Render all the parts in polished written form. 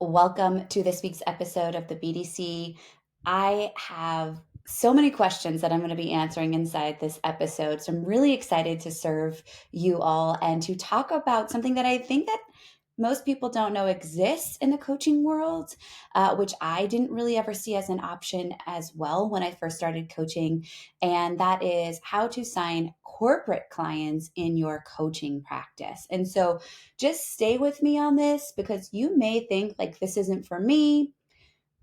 Welcome to this week's episode of the BDC. I have so many questions that I'm going to be answering inside this episode. So I'm really excited to serve you all and to talk about something that I think that most people don't know exists in the coaching world, which I didn't really ever see as an option as well when I first started coaching. And that is how to sign corporate clients in your coaching practice. And so just stay with me on this because you may think like this isn't for me.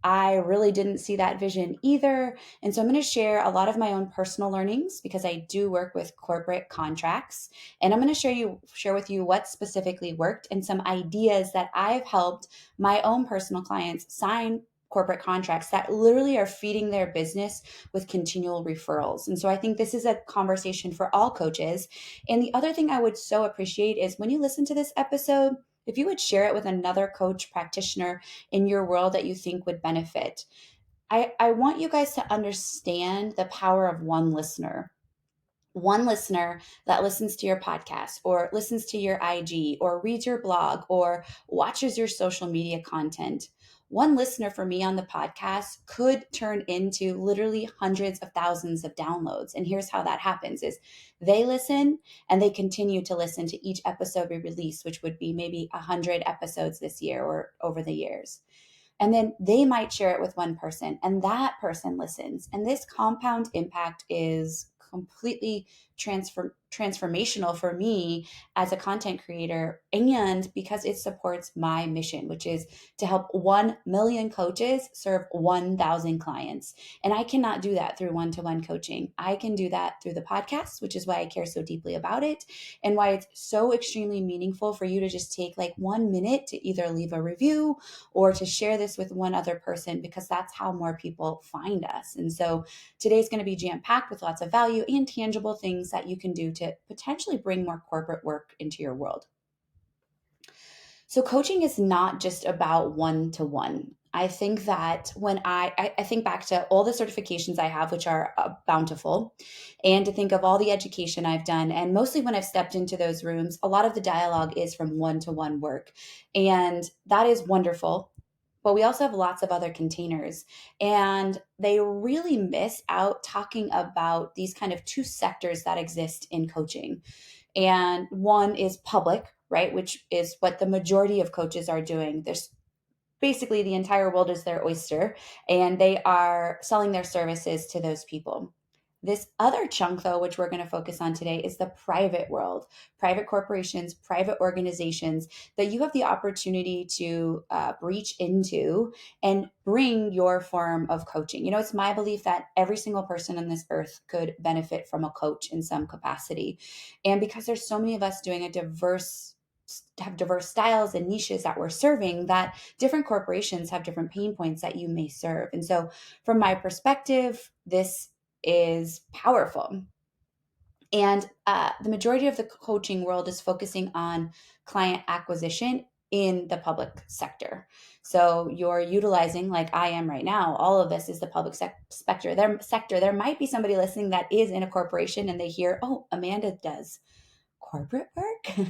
I really didn't see that vision either. And so I'm going to share a lot of my own personal learnings because I do work with corporate contracts. And I'm going to share with you what specifically worked and some ideas that I've helped my own personal clients sign corporate contracts that literally are feeding their business with continual referrals. And so I think this is a conversation for all coaches. And the other thing I would so appreciate is when you listen to this episode, if you would share it with another coach practitioner in your world that you think would benefit. I want you guys to understand the power of one listener that listens to your podcast or listens to your IG or reads your blog or watches your social media content. One listener for me on the podcast could turn into literally hundreds of thousands of downloads. And here's how that happens is they listen and they continue to listen to each episode we release, which would be maybe 100 episodes this year or over the years. And then they might share it with one person, and that person listens. And this compound impact is completely transformational for me as a content creator, and because it supports my mission, which is to help 1 million coaches serve 1,000 clients. And I cannot do that through one-to-one coaching. I can do that through the podcast, which is why I care so deeply about it and why it's so extremely meaningful for you to just take like 1 minute to either leave a review or to share this with one other person, because that's how more people find us. And so today's going to be jam packed with lots of value and tangible things that you can do to potentially bring more corporate work into your world. So coaching is not just about one to one. I think that when I think back to all the certifications I have, which are bountiful, and to think of all the education I've done, and mostly when I've stepped into those rooms, a lot of the dialogue is from one to one work. And that is wonderful. But we also have lots of other containers, and they really miss out talking about these kind of two sectors that exist in coaching. And one is public, right, which is what the majority of coaches are doing. There's basically the entire world is their oyster, and they are selling their services to those people. This other chunk, though, which we're going to focus on today, is the private world, private corporations, private organizations that you have the opportunity to reach into and bring your form of coaching. You know, it's my belief that every single person on this earth could benefit from a coach in some capacity. And because there's so many of us doing a have diverse styles and niches that we're serving, that different corporations have different pain points that you may serve. And so from my perspective, this is powerful. And the majority of the coaching world is focusing on client acquisition in the public sector. So you're utilizing, like I am right now, all of this is the public sector. There might be somebody listening that is in a corporation and they hear, oh, Amanda does corporate work.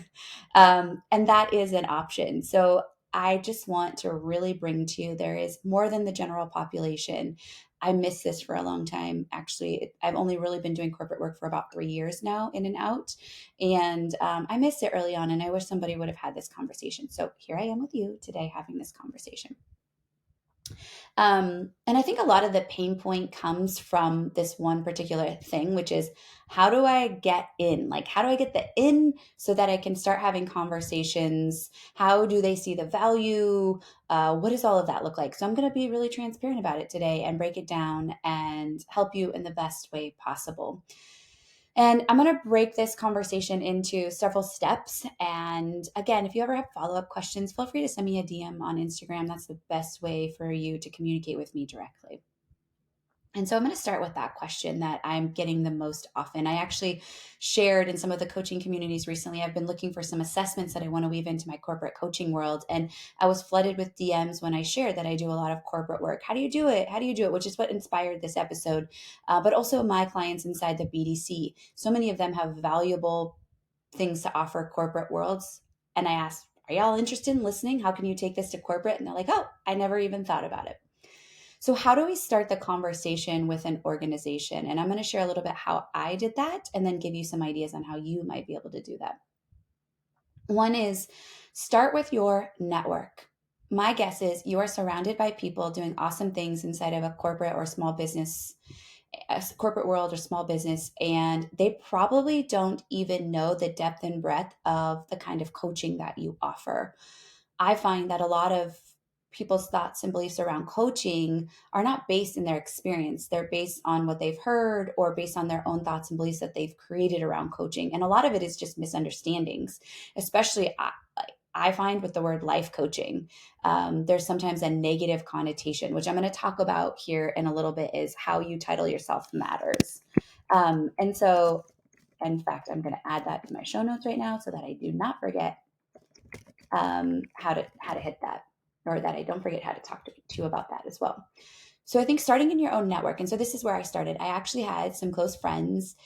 And that is an option. So I just want to really bring to you there is more than the general population. I missed this for a long time. Actually, I've only really been doing corporate work for about 3 years now, in and out. And I missed it early on, and I wish somebody would have had this conversation. So here I am with you today having this conversation. And I think a lot of the pain point comes from this one particular thing, which is how do I get in? Like, how do I get the in so that I can start having conversations? How do they see the value? What does all of that look like? So I'm going to be really transparent about it today and break it down and help you in the best way possible. And I'm going to break this conversation into several steps. And again, if you ever have follow up questions, feel free to send me a DM on Instagram. That's the best way for you to communicate with me directly. And so I'm going to start with that question that I'm getting the most often. I actually shared in some of the coaching communities recently, I've been looking for some assessments that I want to weave into my corporate coaching world. And I was flooded with DMs when I shared that I do a lot of corporate work. How do you do it? How do you do it? Which is what inspired this episode, but also my clients inside the BDC. So many of them have valuable things to offer corporate worlds. And I asked, are y'all interested in listening? How can you take this to corporate? And they're like, oh, I never even thought about it. So, how do we start the conversation with an organization? And I'm going to share a little bit how I did that and then give you some ideas on how you might be able to do that. One is start with your network. My guess is you are surrounded by people doing awesome things inside of a corporate or small business, a corporate world or small business, and they probably don't even know the depth and breadth of the kind of coaching that you offer. I find that a lot of people's thoughts and beliefs around coaching are not based in their experience. They're based on what they've heard or based on their own thoughts and beliefs that they've created around coaching. And a lot of it is just misunderstandings, especially I find with the word life coaching. There's sometimes a negative connotation, which I'm going to talk about here in a little bit, is how you title yourself matters. And so, in fact, I'm going to add that to my show notes right now so that I do not forget how to hit that, or that I don't forget how to talk to you about that as well. So I think starting in your own network, and so this is where I started. I actually had some close friends.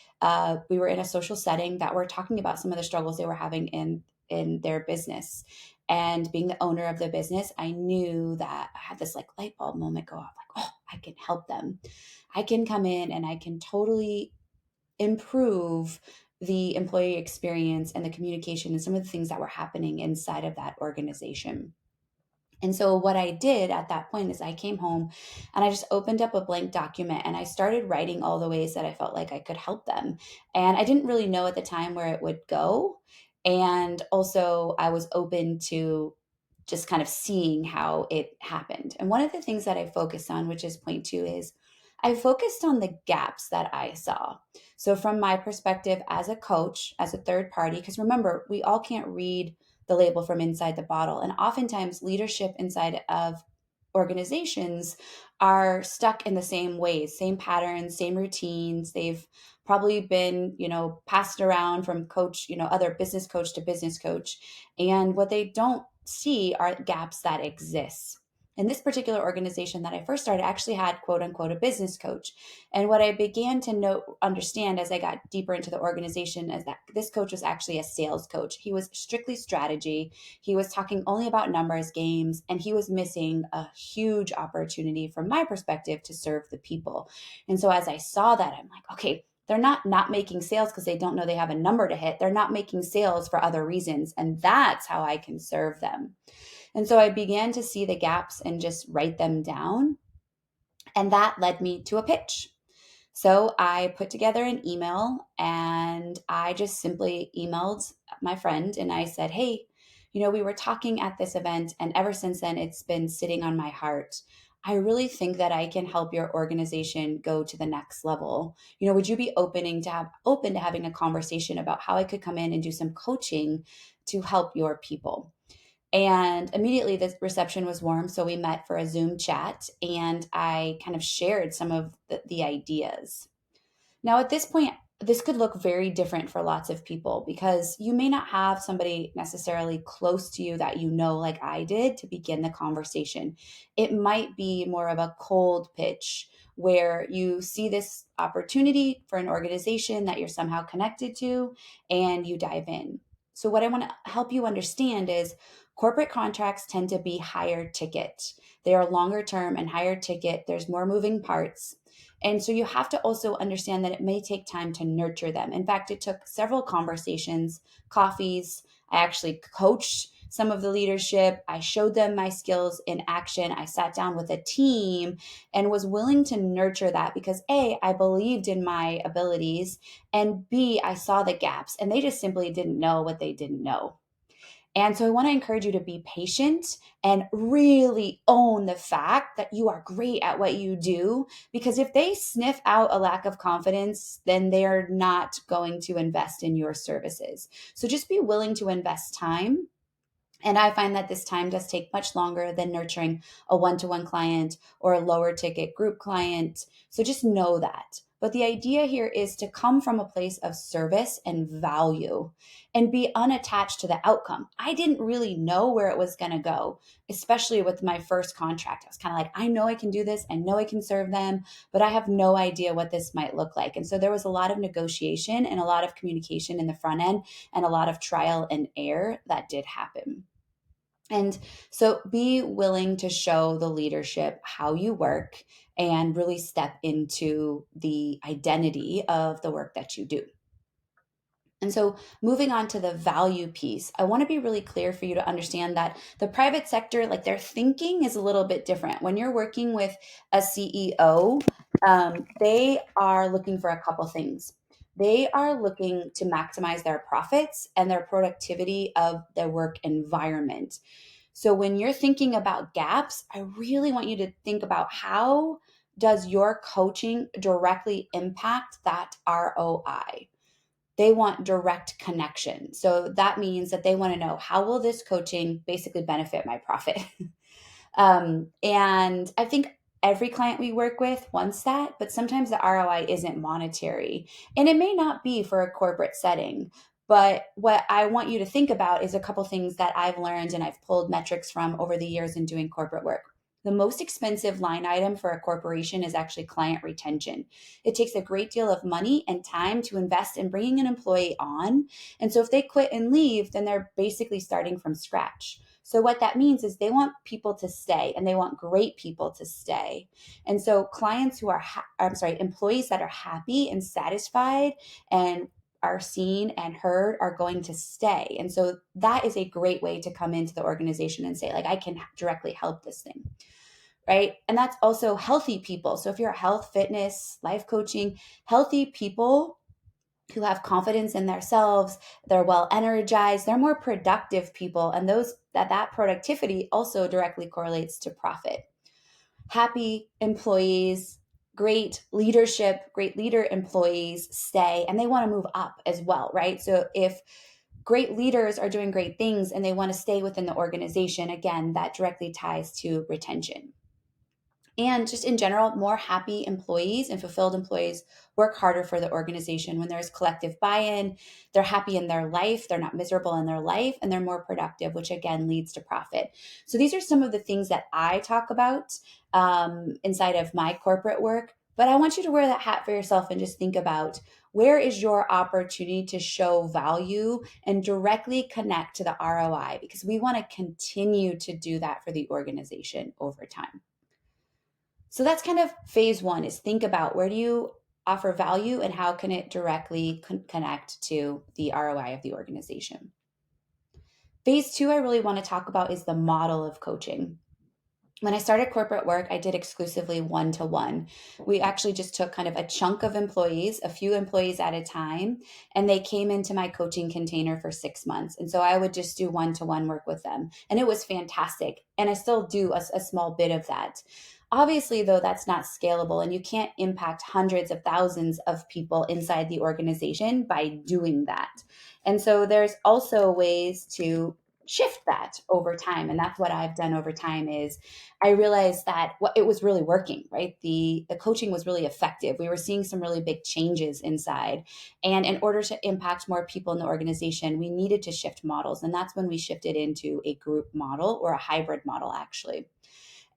We were in a social setting that were talking about some of the struggles they were having in their business. And being the owner of the business, I knew that I had this like light bulb moment go off, like, oh, I can help them. I can come in and I can totally improve the employee experience and the communication and some of the things that were happening inside of that organization. And so, what I did at that point is I came home and I just opened up a blank document and I started writing all the ways that I felt like I could help them. And I didn't really know at the time where it would go. And also, I was open to just kind of seeing how it happened. And one of the things that I focused on, which is point two, is I focused on the gaps that I saw. So, from my perspective as a coach, as a third party, because remember, we all can't read the label from inside the bottle. And oftentimes, leadership inside of organizations are stuck in the same ways, same patterns, same routines. They've probably been, passed around from coach, other business coach to business coach. And what they don't see are gaps that exist. In this particular organization that I first started, I actually had quote unquote a business coach. And what I began to understand as I got deeper into the organization is that this coach was actually a sales coach. He was strictly strategy. He was talking only about numbers games, and he was missing a huge opportunity from my perspective to serve the people. And so as I saw that, I'm like, okay, they're not making sales because they don't know they have a number to hit. They're not making sales for other reasons. And that's how I can serve them. And so I began to see the gaps and just write them down. And that led me to a pitch. So I put together an email and I just simply emailed my friend and I said, hey, we were talking at this event, and ever since then, it's been sitting on my heart. I really think that I can help your organization go to the next level. Would you be open to having a conversation about how I could come in and do some coaching to help your people? And immediately the reception was warm. So we met for a Zoom chat and I kind of shared some of the ideas. Now, at this point, this could look very different for lots of people because you may not have somebody necessarily close to you that like I did, to begin the conversation. It might be more of a cold pitch where you see this opportunity for an organization that you're somehow connected to and you dive in. So, what I want to help you understand is corporate contracts tend to be higher ticket. They are longer term and higher ticket. There's more moving parts. And so you have to also understand that it may take time to nurture them. In fact, it took several conversations, coffees. I actually coached some of the leadership. I showed them my skills in action. I sat down with a team and was willing to nurture that because A, I believed in my abilities, and B, I saw the gaps and they just simply didn't know what they didn't know. And so I want to encourage you to be patient and really own the fact that you are great at what you do. Because if they sniff out a lack of confidence, then they are not going to invest in your services. So just be willing to invest time. And I find that this time does take much longer than nurturing a one to one client or a lower ticket group client. So just know that. But the idea here is to come from a place of service and value and be unattached to the outcome. I didn't really know where it was going to go, especially with my first contract. I was kind of like, I know I can do this. I know I can serve them, but I have no idea what this might look like. And so there was a lot of negotiation and a lot of communication in the front end and a lot of trial and error that did happen. And so be willing to show the leadership how you work and really step into the identity of the work that you do. And so, moving on to the value piece, I want to be really clear for you to understand that the private sector, like their thinking is a little bit different. When you're working with a CEO, they are looking for a couple things. They are looking to maximize their profits and their productivity of their work environment. So, when you're thinking about gaps, I really want you to think about how does your coaching directly impact that ROI? They want direct connection. So that means that they want to know, how will this coaching basically benefit my profit? And I think every client we work with wants that, but sometimes the ROI isn't monetary. And it may not be for a corporate setting. But what I want you to think about is a couple things that I've learned and I've pulled metrics from over the years in doing corporate work. The most expensive line item for a corporation is actually client retention. It takes a great deal of money and time to invest in bringing an employee on. And so if they quit and leave, then they're basically starting from scratch. So what that means is they want people to stay and they want great people to stay. And so clients who are, employees that are happy and satisfied and are seen and heard are going to stay. And so that is a great way to come into the organization and say, like, I can directly help this thing. Right. And that's also healthy people. So if you're health, fitness, life coaching, healthy people who have confidence in themselves, they're well energized, they're more productive people, and that productivity also directly correlates to profit. Happy employees, great leadership, great leader employees stay and they want to move up as well, right? So if great leaders are doing great things and they want to stay within the organization, again, that directly ties to retention. And just in general, more happy employees and fulfilled employees work harder for the organization. When there's collective buy in, they're happy in their life, they're not miserable in their life, and they're more productive, which again leads to profit. So these are some of the things that I talk about inside of my corporate work. But I want you to wear that hat for yourself and just think about, where is your opportunity to show value and directly connect to the ROI? Because we want to continue to do that for the organization over time. So that's kind of phase one, is think about, where do you offer value and how can it directly connect to the ROI of the organization. Phase two, I really want to talk about is the model of coaching. When I started corporate work, I did exclusively one to one. We actually just took kind of a chunk of employees, a few employees at a time, and they came into my coaching container for 6 months. And so I would just do one to one work with them. And it was fantastic. And I still do a small bit of that. Obviously, though, that's not scalable, and you can't impact hundreds of thousands of people inside the organization by doing that. And so there's also ways to shift that over time, and that's what I've done over time. Is I realized that it was really working, right? The coaching was really effective. We were seeing some really big changes inside. And in order to impact more people in the organization, we needed to shift models. And that's when we shifted into a group model, or a hybrid model, actually.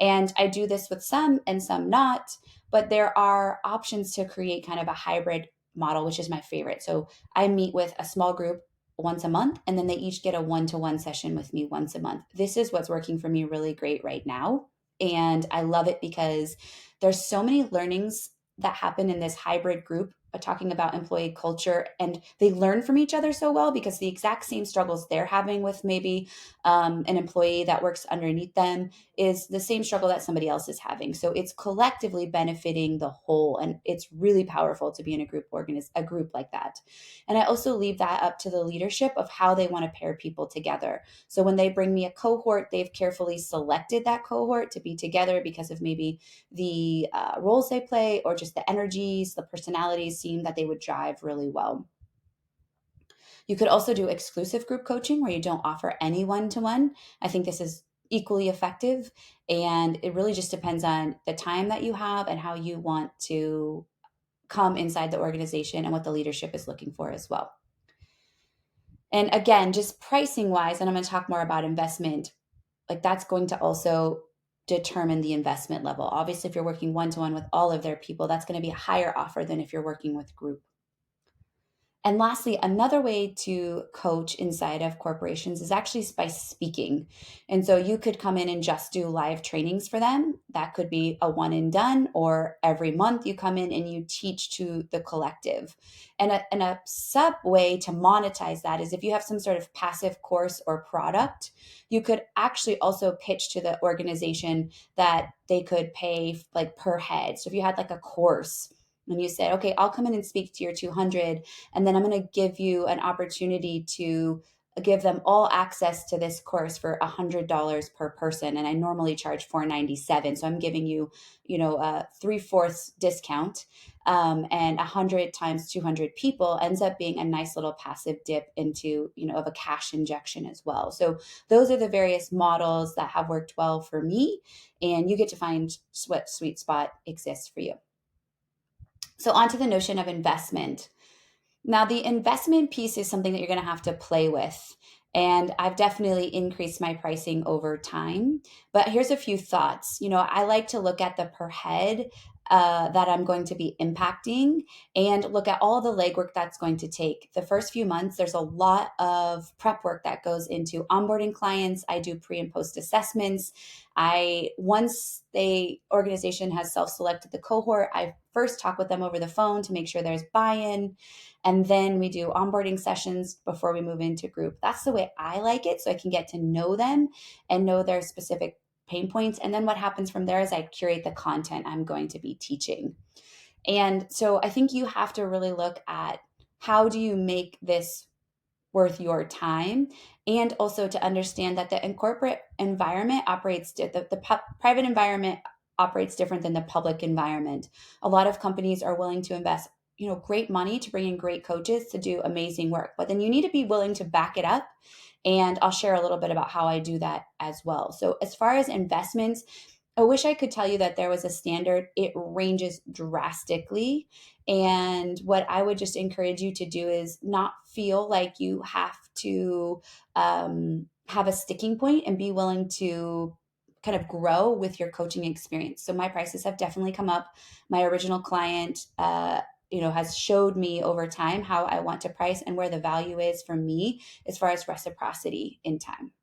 And I do this with some and some not, but there are options to create kind of a hybrid model, which is my favorite. So I meet with a small group once a month, and then they each get a one to one session with me once a month. This is what's working for me really great right now. And I love it because there's so many learnings that happen in this hybrid group, talking about employee culture, and they learn from each other so well, because the exact same struggles they're having with maybe an employee that works underneath them is the same struggle that somebody else is having. So it's collectively benefiting the whole, and it's really powerful to be in a group like that. And I also leave that up to the leadership of how they want to pair people together. So when they bring me a cohort, they've carefully selected that cohort to be together because of maybe the roles they play, or just the energies, the personalities seem that they would drive really well. You could also do exclusive group coaching where you don't offer any one to one. I think this is equally effective. And it really just depends on the time that you have and how you want to come inside the organization and what the leadership is looking for as well. And again, just pricing wise, and I'm going to talk more about investment, like that's going to also determine the investment level. Obviously, if you're working one to one with all of their people, that's going to be a higher offer than if you're working with group. And lastly, another way to coach inside of corporations is actually by speaking. And so you could come in and just do live trainings for them. That could be a one and done, or every month you come in and you teach to the collective. And a sub way to monetize that is if you have some sort of passive course or product, you could actually also pitch to the organization that they could pay like per head. So if you had like a course and you said, okay, I'll come in and speak to your 200, and then I'm going to give you an opportunity to give them all access to this course for $100 per person, and I normally charge $497. So I'm giving you, a 3/4 discount, and 100 times 200 people ends up being a nice little passive dip into, of a cash injection as well. So those are the various models that have worked well for me, and you get to find what sweet spot exists for you. So on to the notion of investment. Now, the investment piece is something that you're going to have to play with. And I've definitely increased my pricing over time. But here's a few thoughts. I like to look at the per head that I'm going to be impacting and look at all the legwork that's going to take. The first few months, there's a lot of prep work that goes into onboarding clients. I do pre and post assessments. Once the organization has self-selected the cohort, I first talk with them over the phone to make sure there's buy-in. And then we do onboarding sessions before we move into group. That's the way I like it. So I can get to know them and know their specific pain points. And then what happens from there is I curate the content I'm going to be teaching. And so I think you have to really look at how do you make this worth your time, and also to understand that the corporate environment operates, the private environment operates different than the public environment. A lot of companies are willing to invest great money to bring in great coaches to do amazing work, but then you need to be willing to back it up, and I'll share a little bit about how I do that as well. So as far as investments, I wish I could tell you that there was a standard. It ranges drastically. And what I would just encourage you to do is not feel like you have to have a sticking point, and be willing to kind of grow with your coaching experience. So my prices have definitely come up. My original client, has showed me over time how I want to price and where the value is for me as far as reciprocity in time.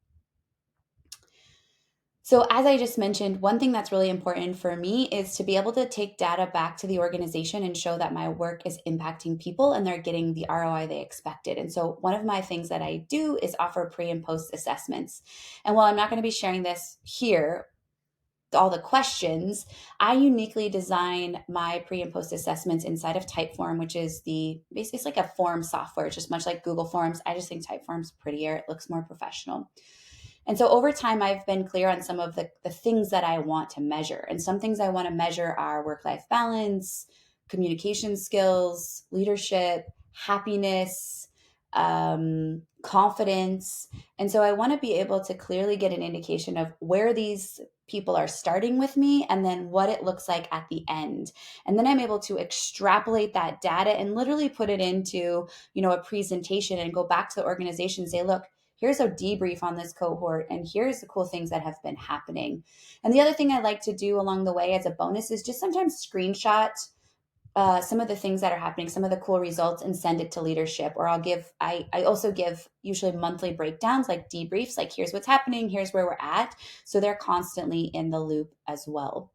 So, as I just mentioned, one thing that's really important for me is to be able to take data back to the organization and show that my work is impacting people and they're getting the ROI they expected. And so, one of my things that I do is offer pre and post assessments. And while I'm not going to be sharing this here, all the questions, I uniquely design my pre and post assessments inside of Typeform, which is basically it's like a form software, just much like Google Forms. I just think Typeform's prettier. It looks more professional. And so over time, I've been clear on some of the things that I want to measure. And some things I want to measure are work life balance, communication skills, leadership, happiness, confidence. And so I want to be able to clearly get an indication of where these people are starting with me and then what it looks like at the end. And then I'm able to extrapolate that data and literally put it into, a presentation and go back to the organization and say, look, here's a debrief on this cohort, and here's the cool things that have been happening. And the other thing I like to do along the way as a bonus is just sometimes screenshot some of the things that are happening, some of the cool results, and send it to leadership. Or I also give usually monthly breakdowns, like debriefs, like here's what's happening, here's where we're at. So they're constantly in the loop as well.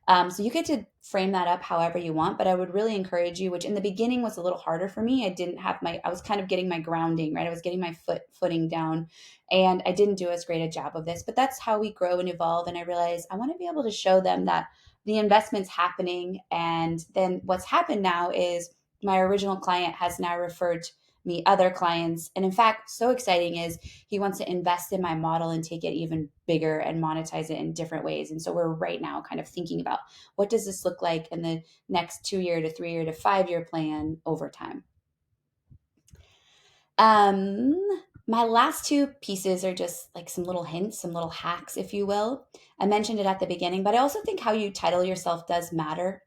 So you get to frame that up however you want, but I would really encourage you, which in the beginning was a little harder for me. I was kind of getting my grounding, right? I was getting my footing down, and I didn't do as great a job of this, but that's how we grow and evolve. And I realized I want to be able to show them that the investment's happening. And then what's happened now is my original client has now referred me other clients. And in fact, so exciting is he wants to invest in my model and take it even bigger and monetize it in different ways. And so we're right now kind of thinking about what does this look like in the next 2-year to 3-year to 5-year plan over time. My last two pieces are just like some little hints, some little hacks, if you will. I mentioned it at the beginning, but I also think how you title yourself does matter.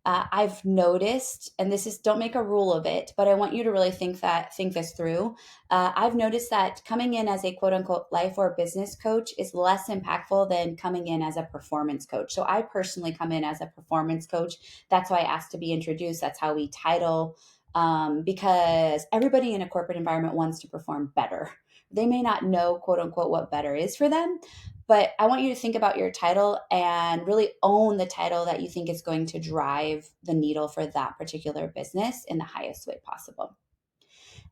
I've noticed, and this is don't make a rule of it, but I want you to really think this through. I've noticed that coming in as a quote unquote life or business coach is less impactful than coming in as a performance coach. So I personally come in as a performance coach. That's why I asked to be introduced. That's how we title because everybody in a corporate environment wants to perform better. They may not know, quote unquote, what better is for them, but I want you to think about your title and really own the title that you think is going to drive the needle for that particular business in the highest way possible.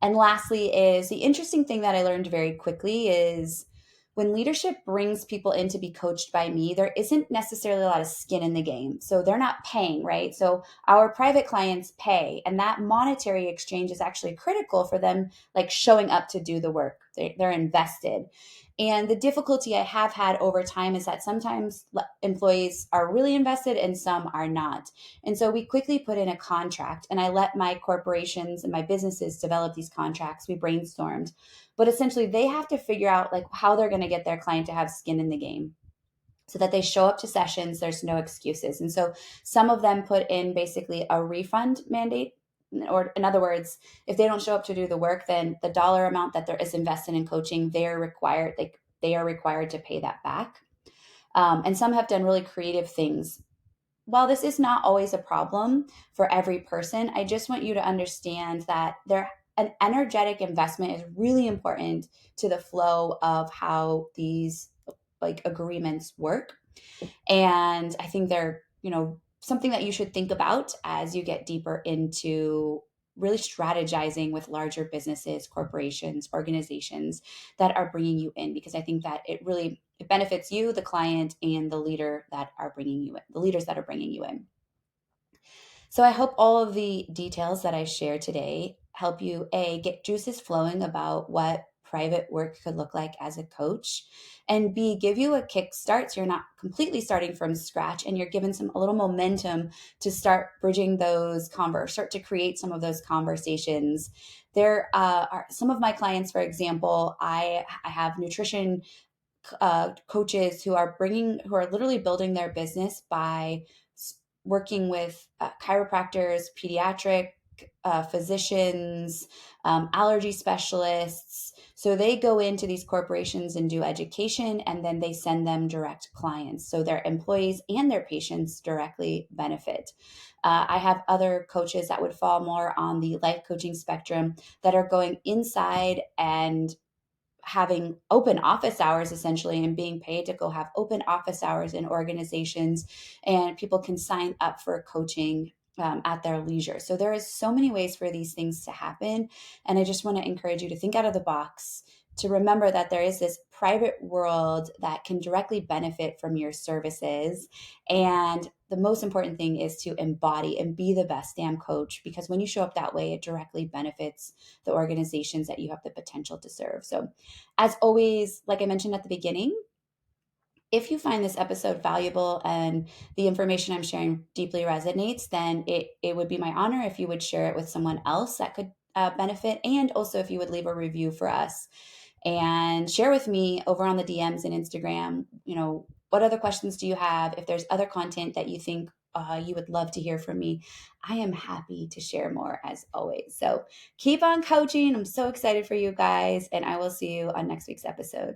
And lastly, is the interesting thing that I learned very quickly is when leadership brings people in to be coached by me, there isn't necessarily a lot of skin in the game. So they're not paying, right? So our private clients pay, and that monetary exchange is actually critical for them, like showing up to do the work. They're invested. And the difficulty I have had over time is that sometimes employees are really invested and some are not. And so we quickly put in a contract, and I let my corporations and my businesses develop these contracts. We brainstormed, but essentially they have to figure out like how they're going to get their client to have skin in the game so that they show up to sessions, there's no excuses. And so some of them put in basically a refund mandate, or in other words, if they don't show up to do the work, then the dollar amount that there is invested in coaching, they are required to pay that back. And some have done really creative things. While this is not always a problem for every person, I just want you to understand that an energetic investment is really important to the flow of how these like agreements work. And I think they're, something that you should think about as you get deeper into really strategizing with larger businesses, corporations, organizations that are bringing you in, because I think that it benefits you, the client, and the leader that are bringing you in, the leaders that are bringing you in. So I hope all of the details that I share today help you get juices flowing about what private work could look like as a coach, and B, give you a kickstart so you're not completely starting from scratch and you're given a little momentum to start bridging start to create some of those conversations. There are some of my clients, for example, I have nutrition coaches who are literally building their business by working with chiropractors, pediatric physicians, allergy specialists. So they go into these corporations and do education, and then they send them direct clients. So their employees and their patients directly benefit. I have other coaches that would fall more on the life coaching spectrum that are going inside and having open office hours essentially and being paid to go have open office hours in organizations, and people can sign up for coaching at their leisure. So there is so many ways for these things to happen, and I just want to encourage you to think out of the box, to remember that there is this private world that can directly benefit from your services. And the most important thing is to embody and be the best damn coach, because when you show up that way, it directly benefits the organizations that you have the potential to serve. So as always, like I mentioned at the beginning, if you find this episode valuable and the information I'm sharing deeply resonates, then it would be my honor if you would share it with someone else that could benefit. And also if you would leave a review for us and share with me over on the DMs and Instagram, what other questions do you have? If there's other content that you think you would love to hear from me, I am happy to share more as always. So keep on coaching. I'm so excited for you guys, and I will see you on next week's episode.